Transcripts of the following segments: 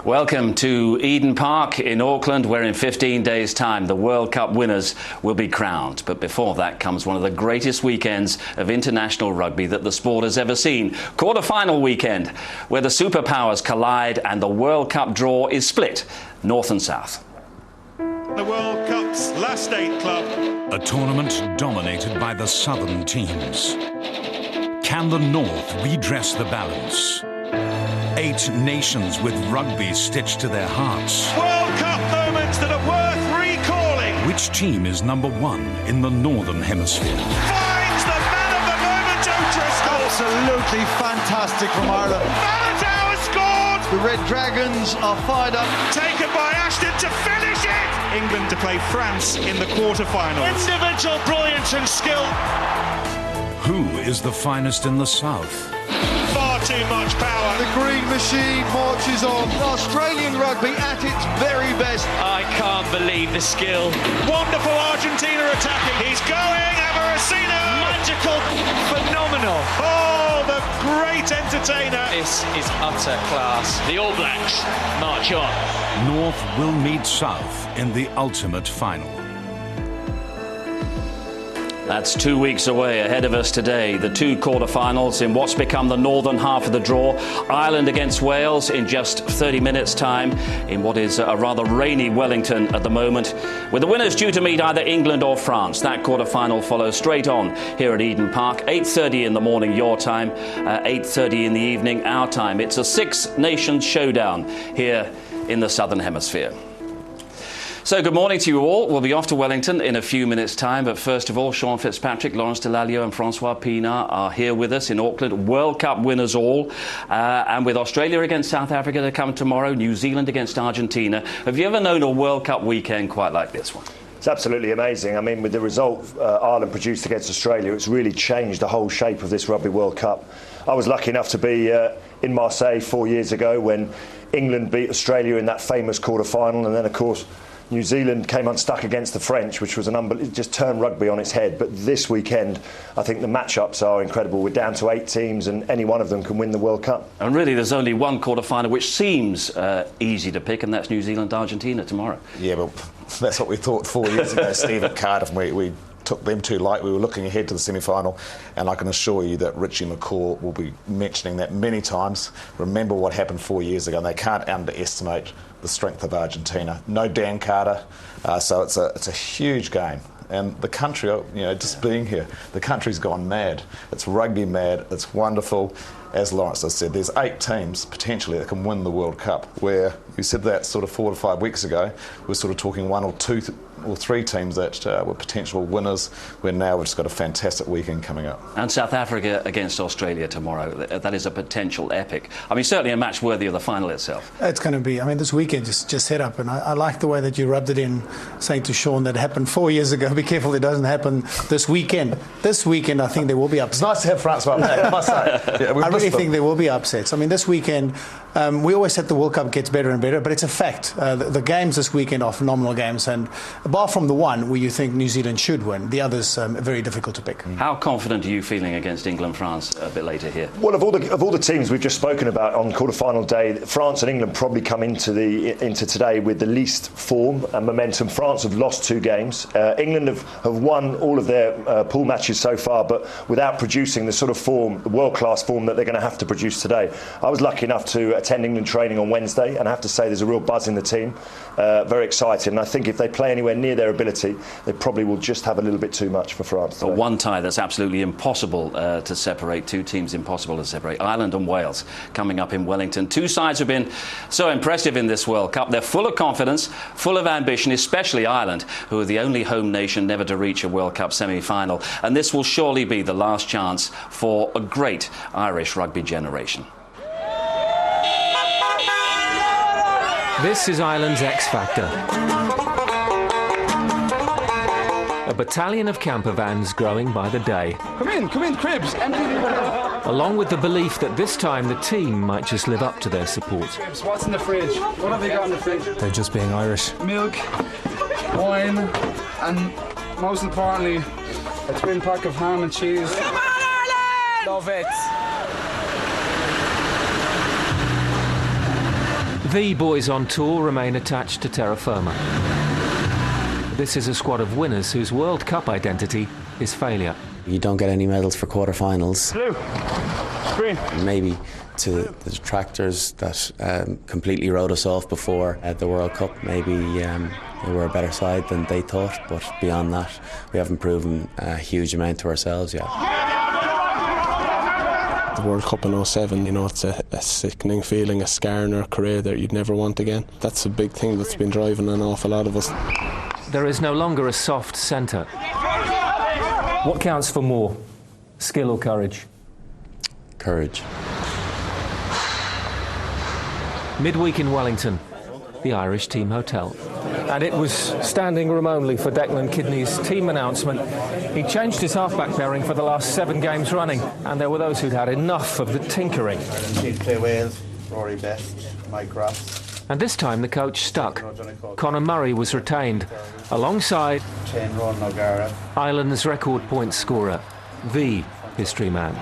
Welcome to Eden Park in Auckland, where in 15 days' time the World Cup winners will be crowned. But before that comes one of the greatest weekends of international rugby that the sport has ever seen. Quarterfinal weekend, where the superpowers collide and the World Cup draw is split, north and south. The World Cup's last 8 club. A tournament dominated by the southern teams. Can the north redress the balance? 8 nations with rugby stitched to their hearts. World Cup moments that are worth recalling. Which team is number 1 in the Northern Hemisphere? Finds the man of the moment, O'Driscoll. Absolutely fantastic from Ireland. Faletau has scored. The Red Dragons are fired up. Taken by Ashton to finish it. England to play France in the quarterfinals. Individual brilliance and skill. Who is the finest in the south? Far too much power. The green machine marches on. Australian rugby at its very best. I can't believe the skill. Wonderful Argentina attacking. He's going. Amaracino. Magical. Phenomenal. Oh, the great entertainer. This is utter class. The All Blacks march on. North will meet South in the ultimate final. That's 2 weeks away. Ahead of us today, the 2 quarterfinals in what's become the northern half of the draw. Ireland against Wales in just 30 minutes' time in what is a rather rainy Wellington at the moment, with the winners due to meet either England or France. That quarterfinal follows straight on here at Eden Park, 8:30 in the morning your time, 8:30 in the evening our time. It's a 6-nation showdown here in the Southern Hemisphere. So good morning to you all. We'll be off to Wellington in a few minutes' time, but first of all, Sean Fitzpatrick, Lawrence Delalio and Francois Pienaar are here with us in Auckland, World Cup winners all, and with Australia against South Africa to come tomorrow, New Zealand against Argentina. Have you ever known a World Cup weekend quite like this one? It's absolutely amazing. I mean, with the result Ireland produced against Australia, it's really changed the whole shape of this Rugby World Cup. I was lucky enough to be in Marseille 4 years ago when England beat Australia in that famous quarter-final, and then, of course, New Zealand came unstuck against the French, which was it just turned rugby on its head. But this weekend, I think the matchups are incredible. We're down to 8 teams, and any one of them can win the World Cup. And really, there's only one quarter-final which seems easy to pick, and that's New Zealand-Argentina tomorrow. Yeah, but that's what we thought 4 years ago, Steve, at Cardiff. We took them too light. We were looking ahead to the semi-final, and I can assure you that Richie McCaw will be mentioning that many times. Remember what happened 4 years ago, and they can't underestimate the strength of Argentina. No Dan Carter, so it's a huge game. And the country, just being here, the country's gone mad. It's rugby mad. It's wonderful. As Lawrence has said, there's 8 teams potentially that can win the World Cup, where you said that sort of 4 to 5 weeks ago. We're sort of talking 1 or 2 or 3 teams that were potential winners, where now we've just got a fantastic weekend coming up. And South Africa against Australia tomorrow. That is a potential epic. I mean, certainly a match worthy of the final itself. It's going to be, this weekend just set up, and I like the way that you rubbed it in, saying to Sean that it happened 4 years ago. Be careful it doesn't happen this weekend. This weekend, I think there will be upsets. It's nice to have France back, I must say. Yeah, I really think there will be upsets. This weekend, we always said the World Cup gets better and better, but it's a fact. The games this weekend are phenomenal games, and apart from the one where you think New Zealand should win, the others are very difficult to pick. How confident are you feeling against England-France a bit later here? Well, of all the teams we've just spoken about on quarter-final day, France and England probably come into today with the least form and momentum. France have lost 2 games. England have won all of their pool matches so far, but without producing the sort of form, the world-class form that they're going to have to produce today. I was lucky enough to attend England training on Wednesday, and I have to say there's a real buzz in the team. Very excited, and I think if they play anywhere near their ability, they probably will just have a little bit too much for France today. But one tie that's absolutely impossible to separate, 2 teams impossible to separate, Ireland and Wales, coming up in Wellington. 2 sides have been so impressive in this World Cup. They're full of confidence, full of ambition, especially Ireland, who are the only home nation never to reach a World Cup semi-final. And this will surely be the last chance for a great Irish rugby generation. This is Ireland's X Factor. A battalion of camper vans growing by the day. Come in, cribs. Along with the belief that this time the team might just live up to their support. Cribs, what's in the fridge? What have they got in the fridge? They're just being Irish. Milk, wine, and most importantly, a twin pack of ham and cheese. Come on, Ireland! Love it. The boys on tour remain attached to terra firma. This is a squad of winners whose World Cup identity is failure. You don't get any medals for quarterfinals. Blue, green. Maybe to the detractors that completely wrote us off before the World Cup, maybe we were a better side than they thought, but beyond that, we haven't proven a huge amount to ourselves yet. The World Cup in 07, you know, it's a sickening feeling, a scar in our career that you'd never want again. That's a big thing that's been driving an awful lot of us. There is no longer a soft centre. What counts for more, skill or courage? Courage. Midweek in Wellington, the Irish team hotel. And it was standing room only for Declan Kidney's team announcement. He changed his halfback pairing for the last 7 games running, and there were those who'd had enough of the tinkering. Clay Wales, Rory Best, Mike Ross. And this time the coach stuck. Conor Murray was retained, alongside Ron O'Gara, Ireland's record point scorer, the history man.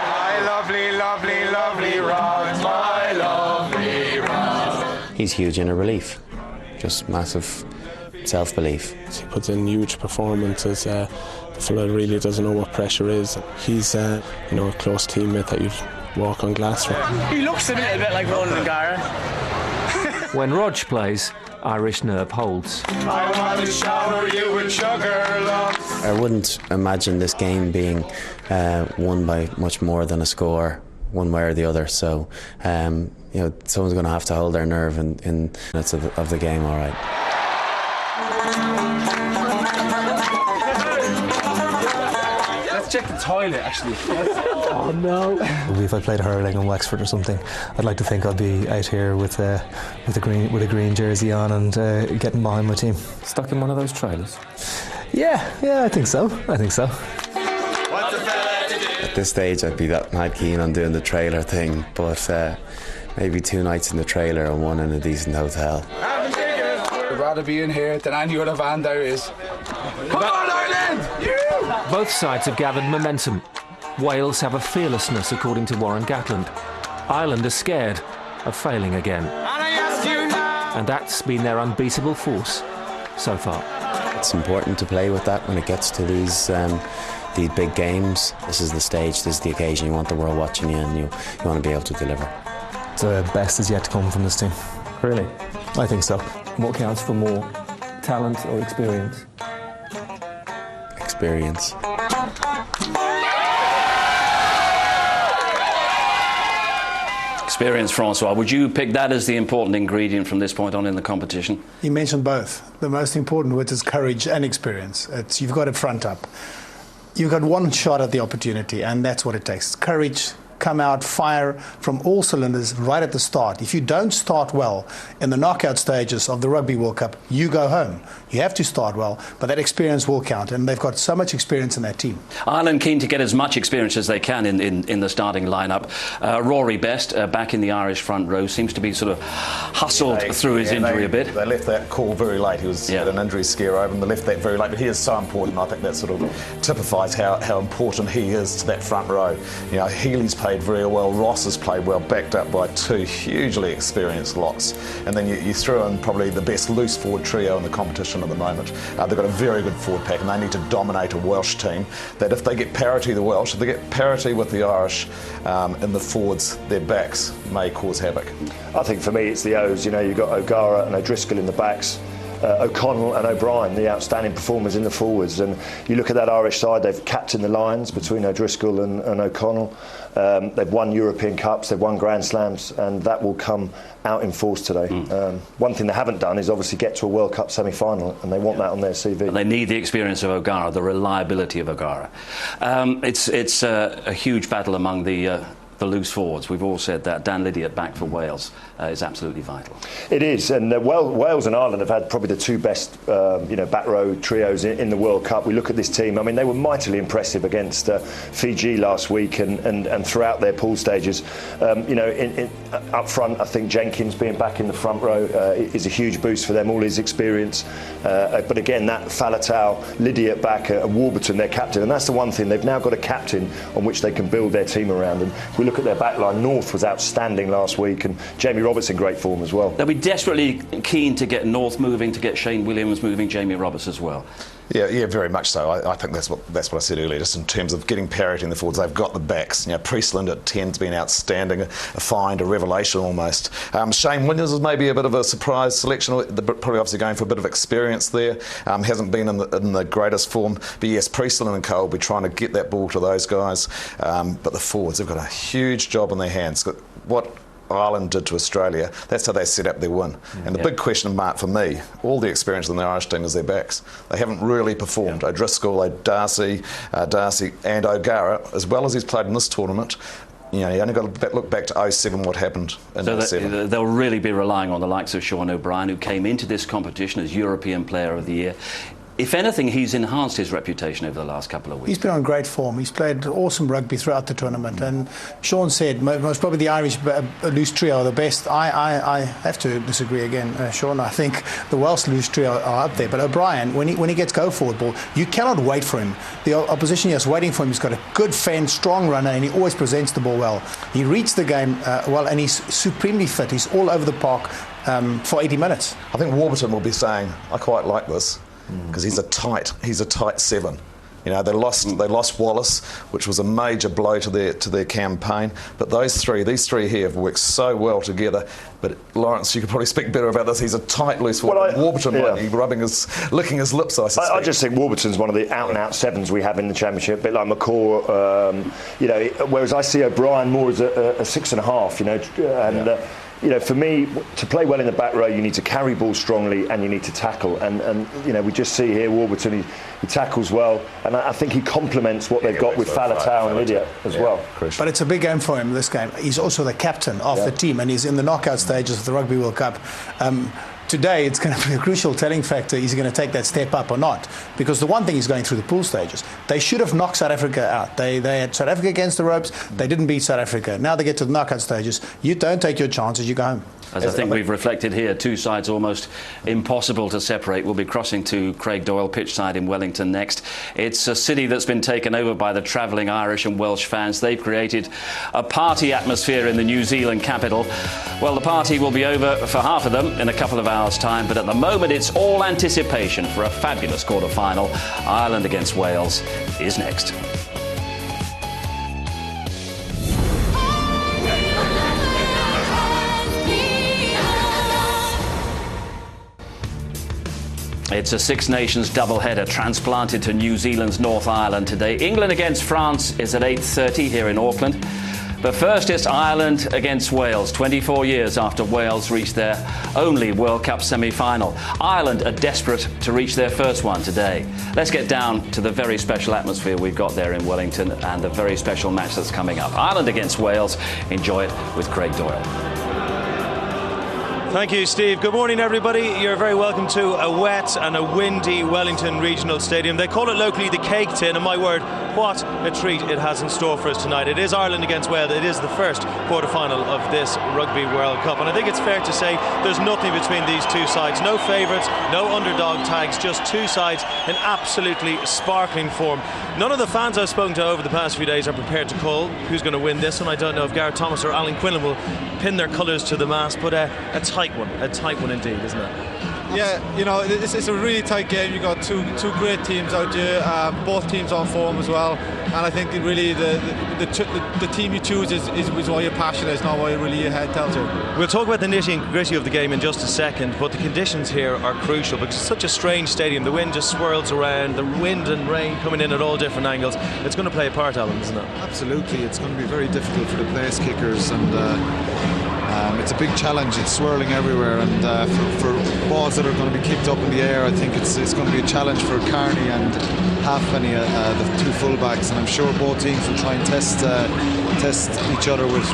My lovely, lovely, lovely Ron, my lovely Ron. He's huge inner relief, just massive self-belief. He puts in huge performances. The fella really doesn't know what pressure is. He's you know, a close teammate that you'd walk on glass for. He looks a little bit like Ronan O'Gara. When Rog plays, Irish nerve holds. I want to shower you with sugar, love. I wouldn't imagine this game being won by much more than a score, one way or the other. So, you know, someone's going to have to hold their nerve in minutes of the game, all right. Let's check the toilet, actually. Oh no! If I played hurling in Wexford or something, I'd like to think I'd be out here with a green jersey on and getting behind my team. Stuck in one of those trailers? Yeah, I think so. At this stage, I'd be that mad keen on doing the trailer thing, but maybe 2 nights in the trailer and 1 in a decent hotel. I'd rather be in here than any other van there is. Come on, Ireland! Yeah! Both sides have gathered momentum. Wales have a fearlessness, according to Warren Gatland. Ireland are scared of failing again. And that's been their unbeatable force so far. It's important to play with that when it gets to these big games. This is the stage, this is the occasion. You want the world watching you, and you want to be able to deliver. The best is yet to come from this team. Really? I think so. What counts for more, talent or experience? Experience. Experience, Francois. Would you pick that as the important ingredient from this point on in the competition? You mentioned both. The most important word is courage and experience. You've got to front up. You've got one shot at the opportunity, and that's what it takes. Courage, come out, fire from all cylinders right at the start. If you don't start well in the knockout stages of the Rugby World Cup, you go home. You have to start well, but that experience will count, and they've got so much experience in that team. Ireland keen to get as much experience as they can in the starting lineup. Rory Best, back in the Irish front row, seems to be sort of hustled through his injury a bit. They left that call very late. He had an injury scare over him. They left that very late, but he is so important. I think that sort of typifies how important he is to that front row. You know, Healy's played very well, Ross has played well, backed up by 2 hugely experienced locks. And then you threw in probably the best loose forward trio in the competition at the moment. They've got a very good forward pack, and they need to dominate a Welsh team. That if they get parity, the Welsh, if they get parity with the Irish in the forwards, their backs may cause havoc. I think for me it's the O's. You know, you've got O'Gara and O'Driscoll in the backs. O'Connell and O'Brien, the outstanding performers in the forwards, and you look at that Irish side, they've captained the Lions between O'Driscoll and O'Connell. They've won European Cups, they've won Grand Slams, and that will come out in force today. One thing they haven't done is obviously get to a World Cup semi-final, and they want that on their CV. And they need the experience of O'Gara, the reliability of O'Gara. It's a huge battle among the loose forwards. We've all said that. Dan Lydiate back for Wales is absolutely vital. It is, and Wales and Ireland have had probably the 2 best back row trios in the World Cup. We look at this team, I mean, they were mightily impressive against Fiji last week and throughout their pool stages. Up front, I think Jenkins being back in the front row is a huge boost for them, all his experience. But again, that Faletau, Lydiate back, Warburton, their captain, and that's the one thing, they've now got a captain on which they can build their team around. And we look at their backline, North was outstanding last week, and Jamie Roberts in great form as well. They'll be desperately keen to get North moving, to get Shane Williams moving, Jamie Roberts as well. Yeah, very much so. I think that's what I said earlier, just in terms of getting parity in the forwards. They've got the backs. Priestland at 10's been outstanding, a find, a revelation almost. Shane Williams is maybe a bit of a surprise selection, probably obviously going for a bit of experience there. Hasn't been in the greatest form. But yes, Priestland and Cole will be trying to get that ball to those guys. But the forwards, they've got a huge job on their hands. What Ireland did to Australia, that's how they set up their win. And the big question mark for me, all the experience in the Irish team is their backs. They haven't really performed. O'Driscoll, Darcy and O'Gara, as well as he's played in this tournament, you only got to look back to 07, what happened in 07. They'll really be relying on the likes of Sean O'Brien, who came into this competition as European Player of the Year. If anything, he's enhanced his reputation over the last couple of weeks. He's been on great form. He's played awesome rugby throughout the tournament. And Sean said most probably the Irish loose trio are the best. I have to disagree again, Sean. I think the Welsh loose trio are up there. But O'Brien, when he gets go forward ball, you cannot wait for him. The opposition is waiting for him. He's got a good fend, strong runner, and he always presents the ball well. He reads the game well, and he's supremely fit. He's all over the park for 80 minutes. I think Warburton will be saying, I quite like this. Because he's a tight 7. They lost Wallace, which was a major blow to their campaign. But these three here have worked so well together. But Lawrence, you could probably speak better about this. He's a tight loose forward. Warburton might be licking his lips. I suspect. I just think Warburton's one of the out-and-out 7s we have in the Championship, a bit like McCaw. Whereas I see O'Brien more as a 6.5. For me, to play well in the back row, you need to carry ball strongly and you need to tackle. And we just see here Warburton, he tackles well, and I think he complements what they've got with Faletau and Lydia as well. But it's a big game for him, this game. He's also the captain of the team, and he's in the knockout stages of the Rugby World Cup. Today, it's going to be a crucial telling factor. Is he going to take that step up or not? Because the one thing is going through the pool stages. They should have knocked South Africa out. They had South Africa against the ropes. They didn't beat South Africa. Now they get to the knockout stages. You don't take your chances. You go home. As I think we've reflected here, two sides almost impossible to separate. We'll be crossing to Craig Doyle pitch side in Wellington next. It's a city that's been taken over by the travelling Irish and Welsh fans. They've created a party atmosphere in the New Zealand capital. Well, the party will be over for half of them in a couple of hours' time, but at the moment it's all anticipation for a fabulous quarter-final. Ireland against Wales is next. It's a Six Nations doubleheader transplanted to New Zealand's North Island today. England against France is at 8:30 here in Auckland. But first it's Ireland against Wales, 24 years after Wales reached their only World Cup semi-final. Ireland are desperate to reach their first one today. Let's get down to the very special atmosphere we've got there in Wellington and the very special match that's coming up. Ireland against Wales. Enjoy it with Craig Doyle. Thank you, Steve. Good morning, everybody. You're very welcome to a wet and a windy Wellington Regional Stadium. They call it locally the Cake Tin, and my word, what a treat it has in store for us tonight. It is Ireland against Wales. It is the first quarter-final of this Rugby World Cup, and I think it's fair to say there's nothing between these two sides. No favourites, no underdog tags, just two sides in absolutely sparkling form. None of the fans I've spoken to over the past few days are prepared to call who's going to win this one. I don't know if Gareth Thomas or Alan Quinlan will pin their colours to the mast, but a tight one indeed, isn't it? Yeah, it's a really tight game. You've got two great teams out there, both teams on form as well, and I think really the team you choose is why you're passionate, it's not why really your head tells you. We'll talk about the nitty and gritty of the game in just a second, but the conditions here are crucial because it's such a strange stadium. The wind just swirls around, the wind and rain coming in at all different angles. It's going to play a part, Alan, isn't it? Absolutely, it's going to be very difficult for the place kickers, and it's a big challenge. It's swirling everywhere, and for balls that are going to be kicked up in the air, I think it's going to be a challenge for Carney and Halfpenny, the two fullbacks, and I'm sure both teams will try and test each other with